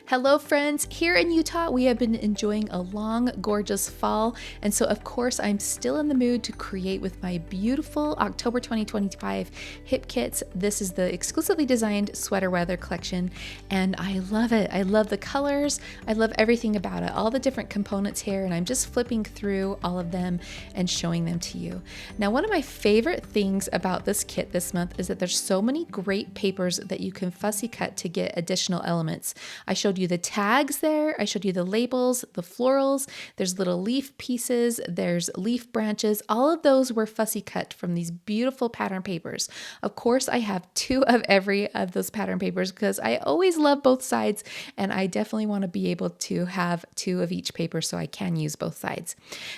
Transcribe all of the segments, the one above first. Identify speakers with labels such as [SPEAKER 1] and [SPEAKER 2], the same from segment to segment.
[SPEAKER 1] Hello friends, here in Utah we have been enjoying a long, gorgeous fall, and so of course I'm still in the mood to create with my beautiful October 2025 hip kits. This is the exclusively designed sweater weather collection, and I love it. I love the colors, I love everything about it, all the different components here, and I'm just flipping through all of them and showing them to you. Now, one of my favorite things about this kit this month is that there's so many great papers that you can fussy cut to get additional elements. I showed you the tags there, I showed you the labels, the florals, there's little leaf pieces, there's leaf branches. All of those were fussy cut from these beautiful pattern papers. Of course, I have two of every of those pattern papers because I always love both sides, and I definitely want to be able to have two of each paper so I can use both sides.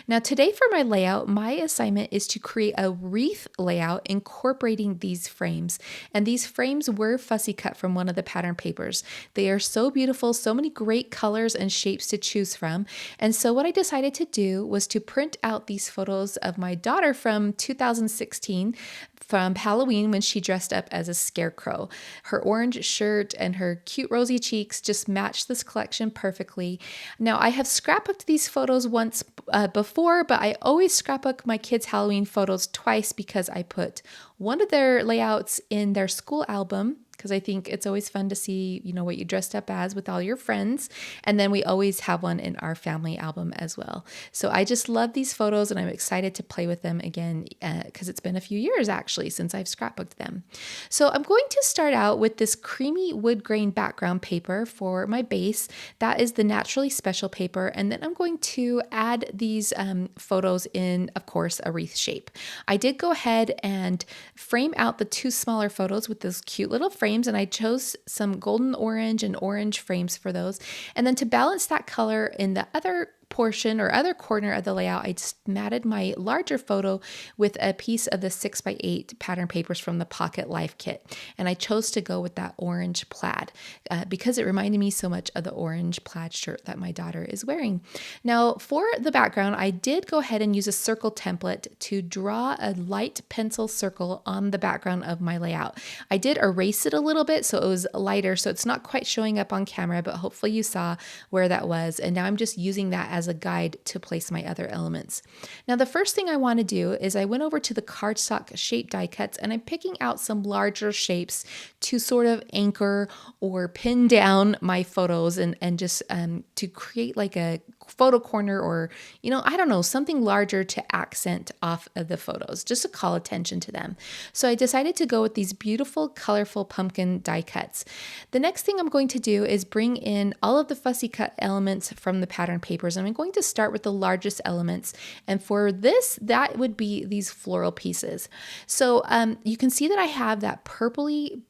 [SPEAKER 1] Now today for my layout, my assignment is to create a wreath layout incorporating these frames. And these frames were fussy cut from one of the pattern papers. They are so beautiful, so many great colors and shapes to choose from. And so what I decided to do was to print out these photos of my daughter from 2016 from Halloween when she dressed up as a scarecrow. Her orange shirt and her cute rosy cheeks just matched this collection perfectly. Now, I have scrapbooked these photos once before, but I always scrapbook my kids' Halloween photos twice because I put one of their layouts in their school album, because I think it's always fun to see, what you dressed up as with all your friends. And then we always have one in our family album as well. So I just love these photos and I'm excited to play with them again because it's been a few years actually since I've scrapbooked them. So I'm going to start out with this creamy wood grain background paper for my base. That is the Naturally Special paper. And then I'm going to add these photos in, of course, a wreath shape. I did go ahead and frame out the two smaller photos with those cute little frames, and I chose some golden orange and orange frames for those. And then to balance that color in the other portion or other corner of the layout, I just matted my larger photo with a piece of the 6x8 pattern papers from the Pocket Life kit. And I chose to go with that orange plaid because it reminded me so much of the orange plaid shirt that my daughter is wearing. Now for the background, I did go ahead and use a circle template to draw a light pencil circle on the background of my layout. I did erase it a little bit so it was lighter, so it's not quite showing up on camera, but hopefully you saw where that was. And now I'm just using that as a guide to place my other elements. Now, the first thing I want to do is I went over to the cardstock shape die cuts and I'm picking out some larger shapes to sort of anchor or pin down my photos and just to create like a photo corner or, I don't know, something larger to accent off of the photos, just to call attention to them. So I decided to go with these beautiful, colorful pumpkin die cuts. The next thing I'm going to do is bring in all of the fussy cut elements from the pattern papers. And I'm going to start with the largest elements. And for this, that would be these floral pieces. So you can see that I have that purpley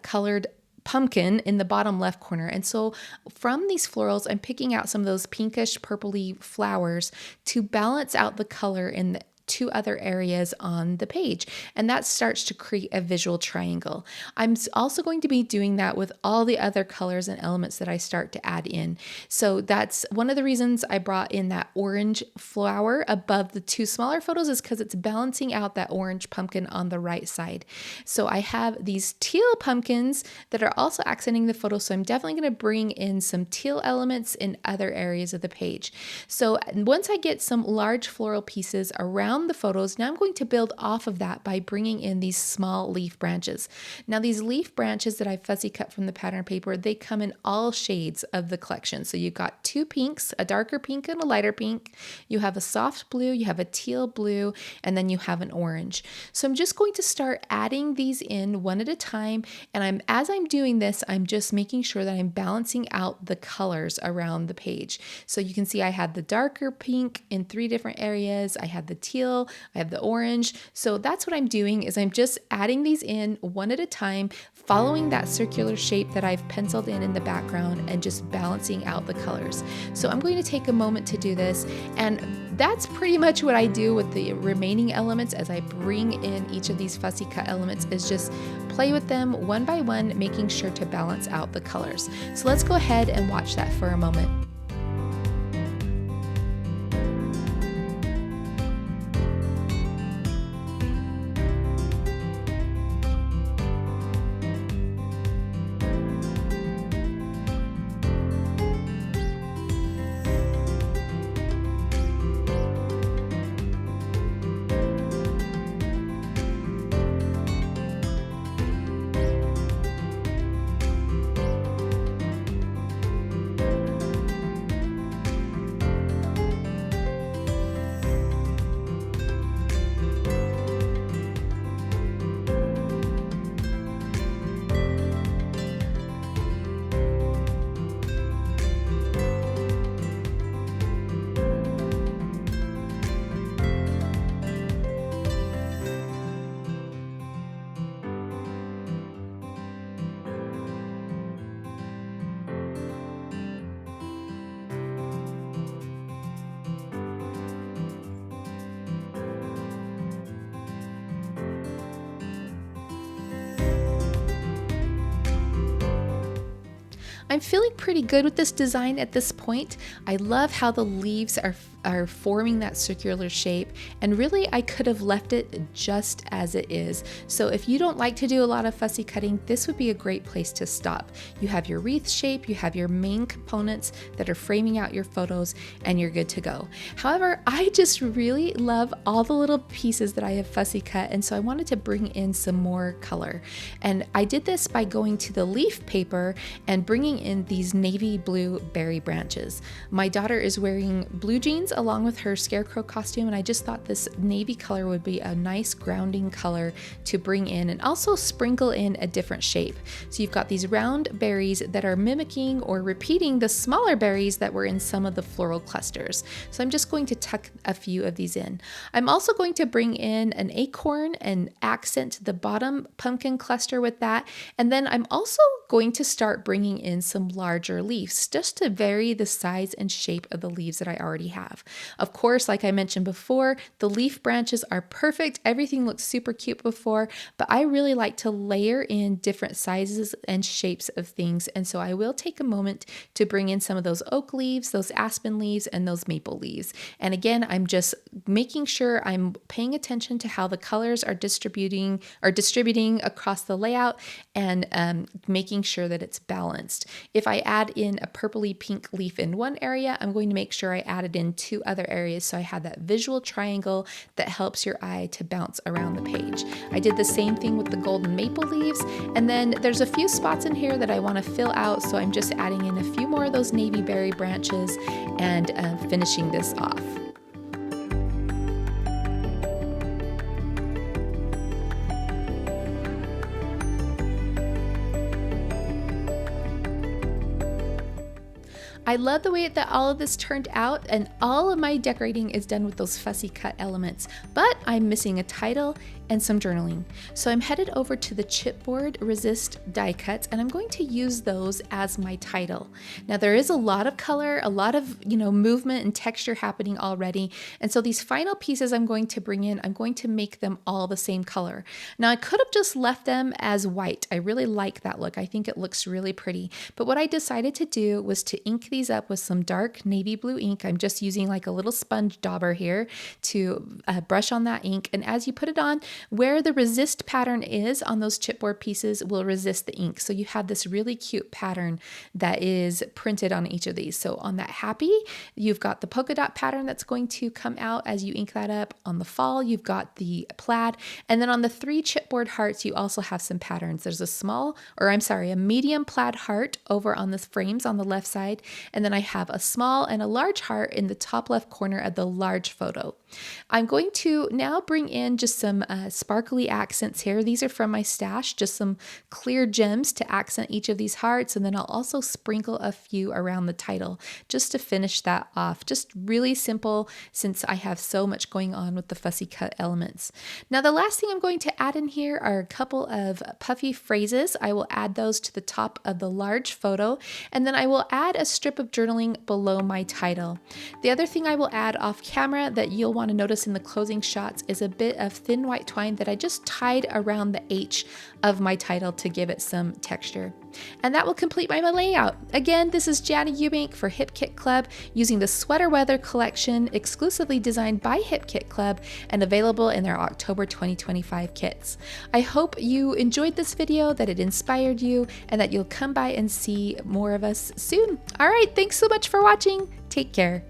[SPEAKER 1] colored pumpkin in the bottom left corner. And so from these florals, I'm picking out some of those pinkish purpley flowers to balance out the color in the two other areas on the page. And that starts to create a visual triangle. I'm also going to be doing that with all the other colors and elements that I start to add in. So that's one of the reasons I brought in that orange flower above the two smaller photos is because it's balancing out that orange pumpkin on the right side. So I have these teal pumpkins that are also accenting the photo. So I'm definitely going to bring in some teal elements in other areas of the page. So once I get some large floral pieces around the photos, now I'm going to build off of that by bringing in these small leaf branches. Now these leaf branches that I fussy cut from the pattern paper, they come in all shades of the collection. So you've got two pinks, a darker pink and a lighter pink. You have a soft blue, you have a teal blue, and then you have an orange. So I'm just going to start adding these in one at a time. And as I'm doing this, I'm just making sure that I'm balancing out the colors around the page. So you can see I had the darker pink in 3 different areas. I had the teal, I have the orange. So that's what I'm doing is I'm just adding these in one at a time, following that circular shape that I've penciled in the background and just balancing out the colors. So I'm going to take a moment to do this, and that's pretty much what I do with the remaining elements as I bring in each of these fussy cut elements is just play with them one by one, making sure to balance out the colors. So let's go ahead and watch that for a moment. I'm feeling pretty good with this design at this point. I love how the leaves are forming that circular shape, and really I could have left it just as it is. So if you don't like to do a lot of fussy cutting, this would be a great place to stop. You have your wreath shape, you have your main components that are framing out your photos, and you're good to go. However, I just really love all the little pieces that I have fussy cut, and so I wanted to bring in some more color. And I did this by going to the leaf paper and bringing in these navy blue berry branches. My daughter is wearing blue jeans along with her scarecrow costume, and I just thought this navy color would be a nice grounding color to bring in and also sprinkle in a different shape. So you've got these round berries that are mimicking or repeating the smaller berries that were in some of the floral clusters. So I'm just going to tuck a few of these in. I'm also going to bring in an acorn and accent the bottom pumpkin cluster with that. And then I'm also going to start bringing in some larger leaves just to vary the size and shape of the leaves that I already have. Of course, like I mentioned before, the leaf branches are perfect. Everything looks super cute before, but I really like to layer in different sizes and shapes of things. And so I will take a moment to bring in some of those oak leaves, those aspen leaves, and those maple leaves. And again, I'm just making sure I'm paying attention to how the colors are distributing across the layout, and making sure that it's balanced. If I add in a purpley pink leaf in one area, I'm going to make sure I add it in two other areas so I have that visual triangle that helps your eye to bounce around the page. I did the same thing with the golden maple leaves, and then there's a few spots in here that I want to fill out, so I'm just adding in a few more of those navy berry branches and finishing this off. I love the way that all of this turned out, and all of my decorating is done with those fussy cut elements, but I'm missing a title and some journaling. So I'm headed over to the chipboard resist die cuts, and I'm going to use those as my title. Now there is a lot of color, a lot of movement and texture happening already, and so these final pieces I'm going to bring in, I'm going to make them all the same color. Now I could have just left them as white. I really like that look. I think it looks really pretty, but what I decided to do was to ink these up with some dark navy blue ink. I'm just using like a little sponge dauber here to brush on that ink, and as you put it on, where the resist pattern is on those chipboard pieces will resist the ink. So you have this really cute pattern that is printed on each of these. So on that happy, you've got the polka dot pattern that's going to come out as you ink that up. On the fall, you've got the plaid. And then on the 3 chipboard hearts, you also have some patterns. There's a medium plaid heart over on the frames on the left side. And then I have a small and a large heart in the top left corner of the large photo. I'm going to now bring in just some sparkly accents here. These are from my stash, just some clear gems to accent each of these hearts. And then I'll also sprinkle a few around the title just to finish that off. Just really simple since I have so much going on with the fussy cut elements. Now the last thing I'm going to add in here are a couple of puffy phrases. I will add those to the top of the large photo, and then I will add a strip of journaling below my title. The other thing I will add off camera that you'll want to notice in the closing shots is a bit of thin white twine that I just tied around the H of my title to give it some texture. And that will complete my layout. Again, this is Jana Eubank for Hip Kit Club using the Sweater Weather collection exclusively designed by Hip Kit Club and available in their October 2025 kits. I hope you enjoyed this video, that it inspired you, and that you'll come by and see more of us soon. All right, thanks so much for watching. Take care.